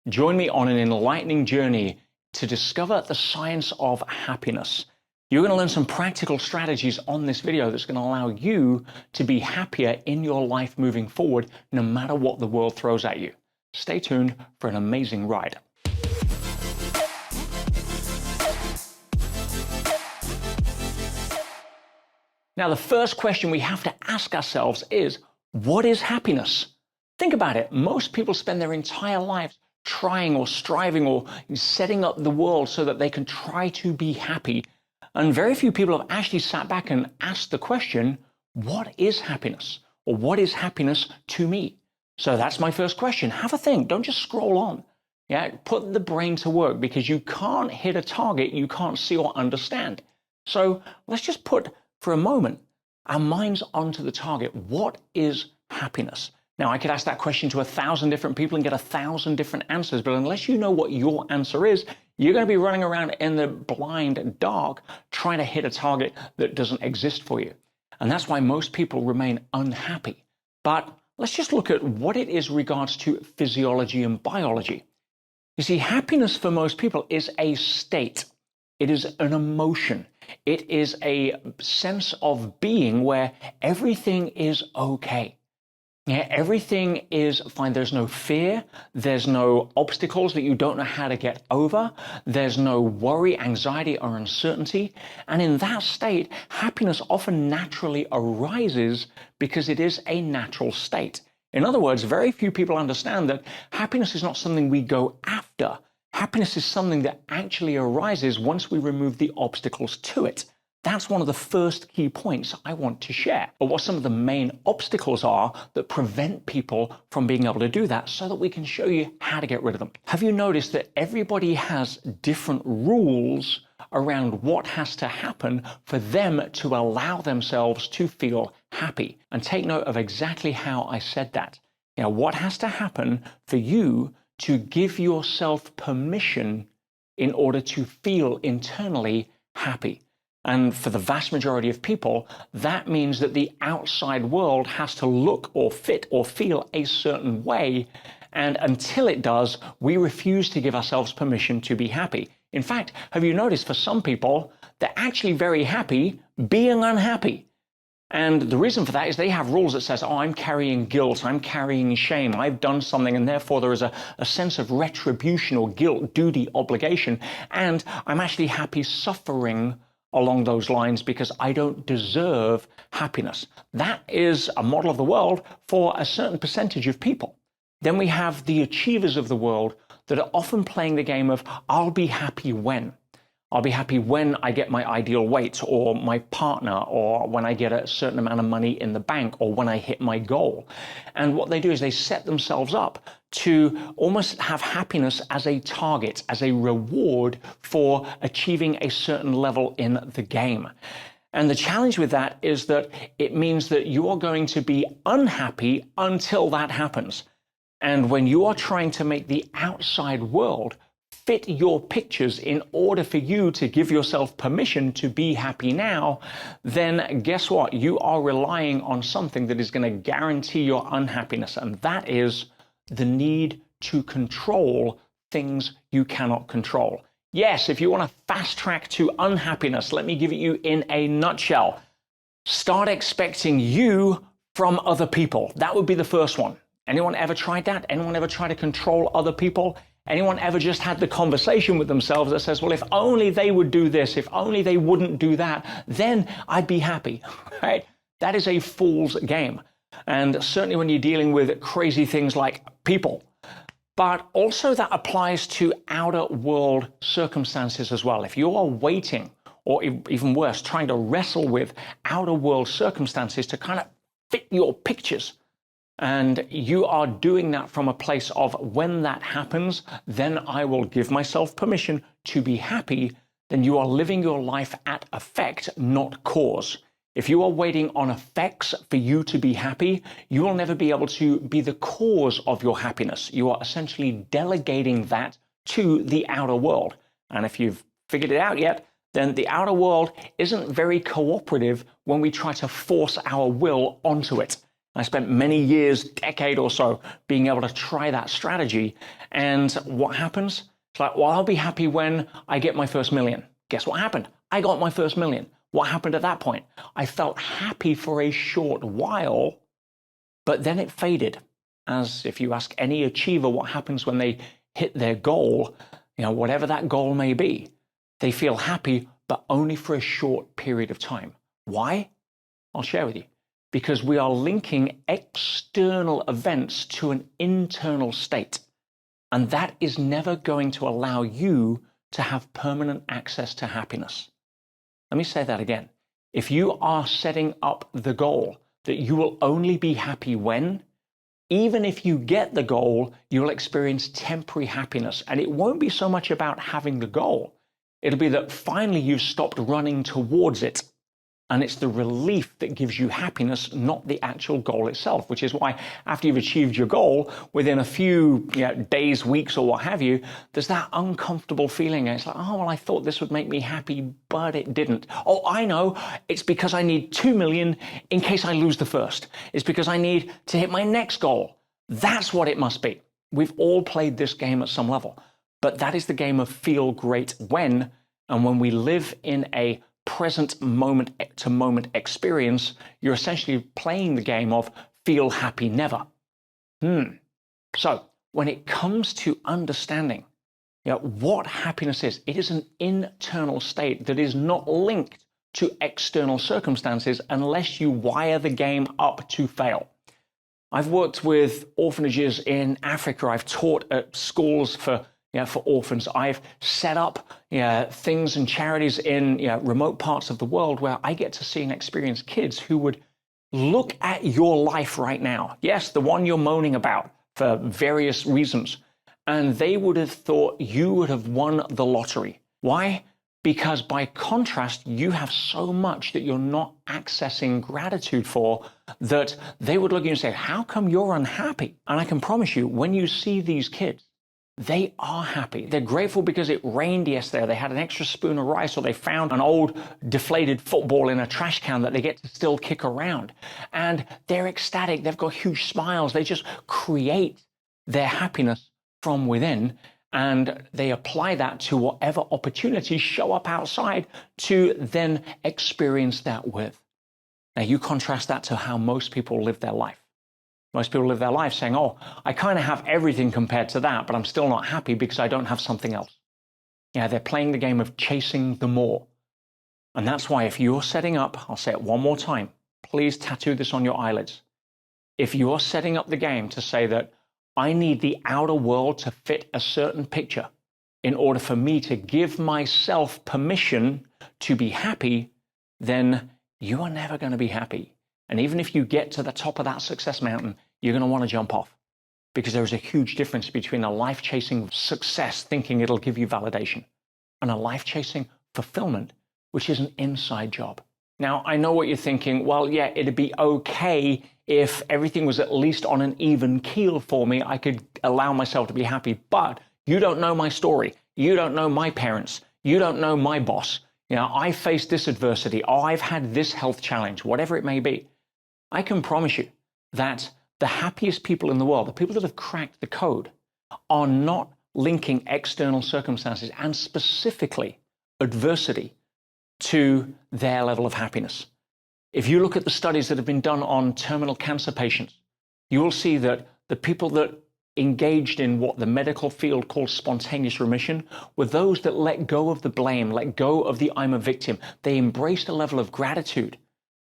Join me on an enlightening journey to discover the science of happiness. You're going to learn some practical strategies on this video that's going to allow you to be happier in your life moving forward, no matter what the world throws at you. Stay tuned for an amazing ride. Now, the first question we have to ask ourselves is, what is happiness? Think about it. Most people spend their entire lives trying or striving or setting up the world so that they can try to be happy. And very few people have actually sat back and asked the question, what is happiness? Or what is happiness to me? So that's my first question. Have a think. Don't just scroll on. Yeah, put the brain to work, because you can't hit a target you can't see or understand. So let's just put, for a moment, our minds onto the target. What is happiness? Now, I could ask that question to 1,000 different people and get 1,000 different answers, but unless you know what your answer is, you're going to be running around in the blind dark trying to hit a target that doesn't exist for you. And that's why most people remain unhappy. But let's just look at what it is regards to physiology and biology. You see, happiness for most people is a state. It is an emotion. It is a sense of being where everything is okay. Yeah, everything is fine. There's no fear. There's no obstacles that you don't know how to get over. There's no worry, anxiety, or uncertainty. And in that state, happiness often naturally arises because it is a natural state. In other words, very few people understand that happiness is not something we go after. Happiness is something that actually arises once we remove the obstacles to it. That's one of the first key points I want to share, or what some of the main obstacles are that prevent people from being able to do that, so that we can show you how to get rid of them. Have you noticed that everybody has different rules around what has to happen for them to allow themselves to feel happy? And take note of exactly how I said that. You know, what has to happen for you to give yourself permission in order to feel internally happy? And for the vast majority of people, that means that the outside world has to look or fit or feel a certain way. And until it does, we refuse to give ourselves permission to be happy. In fact, have you noticed for some people, they're actually very happy being unhappy? And the reason for that is they have rules that says, oh, I'm carrying guilt, I'm carrying shame, I've done something, and therefore there is a sense of retribution or guilt, duty, obligation, and I'm actually happy suffering along those lines because I don't deserve happiness. That is a model of the world for a certain percentage of people. Then we have the achievers of the world that are often playing the game of, I'll be happy when. I'll be happy when I get my ideal weight, or my partner, or when I get a certain amount of money in the bank, or when I hit my goal. And what they do is they set themselves up to almost have happiness as a target, as a reward for achieving a certain level in the game. And the challenge with that is that it means that you are going to be unhappy until that happens. And when you are trying to make the outside world fit your pictures in order for you to give yourself permission to be happy now, then guess what? You are relying on something that is going to guarantee your unhappiness, and that is the need to control things you cannot control. Yes, if you want to fast track to unhappiness, let me give it you in a nutshell. Start expecting you from other people. That would be the first one. Anyone ever tried that? Anyone ever tried to control other people? Anyone ever just had the conversation with themselves that says, well, if only they would do this, if only they wouldn't do that, then I'd be happy, right? That is a fool's game. And certainly when you're dealing with crazy things like people, but also that applies to outer world circumstances as well. If you are waiting, or even worse, trying to wrestle with outer world circumstances to kind of fit your pictures, and you are doing that from a place of, when that happens, then I will give myself permission to be happy, then you are living your life at effect, not cause. If you are waiting on effects for you to be happy, you will never be able to be the cause of your happiness. You are essentially delegating that to the outer world. And if you've figured it out yet, then the outer world isn't very cooperative when we try to force our will onto it. I spent many years, decade or so, being able to try that strategy. And what happens? It's like, well, I'll be happy when I get my first million. Guess what happened? I got my first million. What happened at that point? I felt happy for a short while, but then it faded. As if you ask any achiever what happens when they hit their goal, whatever that goal may be, they feel happy, but only for a short period of time. Why? I'll share with you. Because we are linking external events to an internal state. And that is never going to allow you to have permanent access to happiness. Let me say that again. If you are setting up the goal that you will only be happy when, even if you get the goal, you'll experience temporary happiness. And it won't be so much about having the goal. It'll be that finally you've stopped running towards it. And it's the relief that gives you happiness, not the actual goal itself, which is why after you've achieved your goal, within a few days, weeks, or what have you, there's that uncomfortable feeling. And it's like, oh, well, I thought this would make me happy, but it didn't. Oh, I know. It's because I need 2 million in case I lose the first. It's because I need to hit my next goal. That's what it must be. We've all played this game at some level, but that is the game of feel great when, and when we live in a present moment to moment experience, you're essentially playing the game of feel happy never. So when it comes to understanding what happiness is, it is an internal state that is not linked to external circumstances unless you wire the game up to fail. I've worked with orphanages in Africa. I've taught at schools for orphans. I've set up things and charities in remote parts of the world where I get to see and experience kids who would look at your life right now. Yes, the one you're moaning about for various reasons. And they would have thought you would have won the lottery. Why? Because by contrast, you have so much that you're not accessing gratitude for that they would look at you and say, how come you're unhappy? And I can promise you, when you see these kids, they are happy. They're grateful because it rained yesterday. They had an extra spoon of rice, or they found an old deflated football in a trash can that they get to still kick around. And they're ecstatic. They've got huge smiles. They just create their happiness from within, and they apply that to whatever opportunities show up outside to then experience that with. Now, you contrast that to how most people live their life. Most people live their life saying, oh, I kind of have everything compared to that, but I'm still not happy because I don't have something else. They're playing the game of chasing the more. And that's why if you're setting up, I'll say it one more time, please tattoo this on your eyelids. If you're setting up the game to say that I need the outer world to fit a certain picture in order for me to give myself permission to be happy, then you are never going to be happy. And even if you get to the top of that success mountain, you're going to want to jump off, because there is a huge difference between a life-chasing success thinking it'll give you validation and a life-chasing fulfillment, which is an inside job. Now, I know what you're thinking. Well, yeah, it'd be okay if everything was at least on an even keel for me. I could allow myself to be happy, but you don't know my story. You don't know my parents. You don't know my boss. I faced this adversity. Oh, I've had this health challenge, whatever it may be. I can promise you that the happiest people in the world, the people that have cracked the code, are not linking external circumstances and specifically adversity to their level of happiness. If you look at the studies that have been done on terminal cancer patients, you will see that the people that engaged in what the medical field calls spontaneous remission were those that let go of the blame, let go of the I'm a victim. They embraced a level of gratitude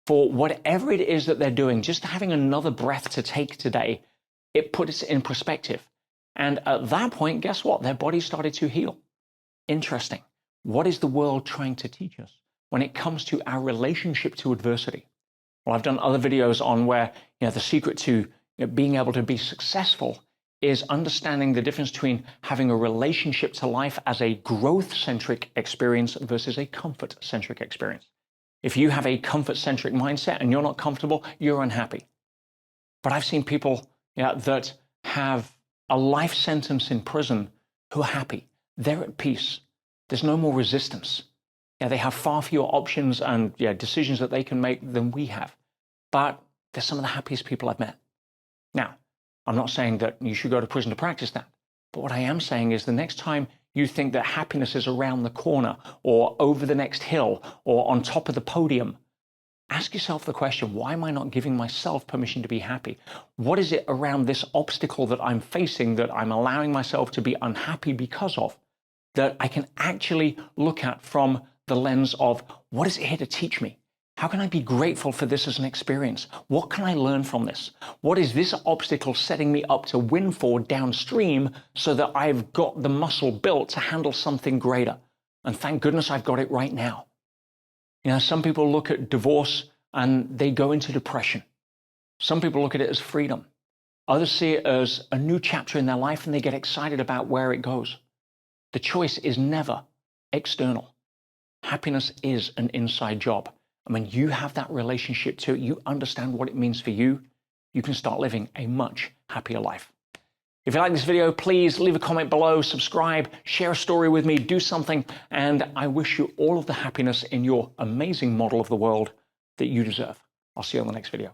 for whatever it is that they're doing. Just having another breath to take today, it puts it in perspective. And at that point, guess what? Their body started to heal. Interesting. What is the world trying to teach us when it comes to our relationship to adversity? Well, I've done other videos on where the secret to being able to be successful is understanding the difference between having a relationship to life as a growth-centric experience versus a comfort-centric experience. If you have a comfort-centric mindset and you're not comfortable, you're unhappy. But I've seen people that have a life sentence in prison who are happy. They're at peace. There's no more resistance. They have far fewer options and decisions that they can make than we have. But they're some of the happiest people I've met. Now, I'm not saying that you should go to prison to practice that. But what I am saying is the next time you think that happiness is around the corner or over the next hill or on top of the podium, ask yourself the question, why am I not giving myself permission to be happy? What is it around this obstacle that I'm facing that I'm allowing myself to be unhappy because of, that I can actually look at from the lens of, what is it here to teach me? How can I be grateful for this as an experience? What can I learn from this? What is this obstacle setting me up to win for downstream so that I've got the muscle built to handle something greater? And thank goodness I've got it right now. You know, some people look at divorce and they go into depression. Some people look at it as freedom. Others see it as a new chapter in their life and they get excited about where it goes. The choice is never external. Happiness is an inside job. And when you have that relationship to it, you understand what it means for you, you can start living a much happier life. If you like this video, please leave a comment below, subscribe, share a story with me, do something, and I wish you all of the happiness in your amazing model of the world that you deserve. I'll see you on the next video.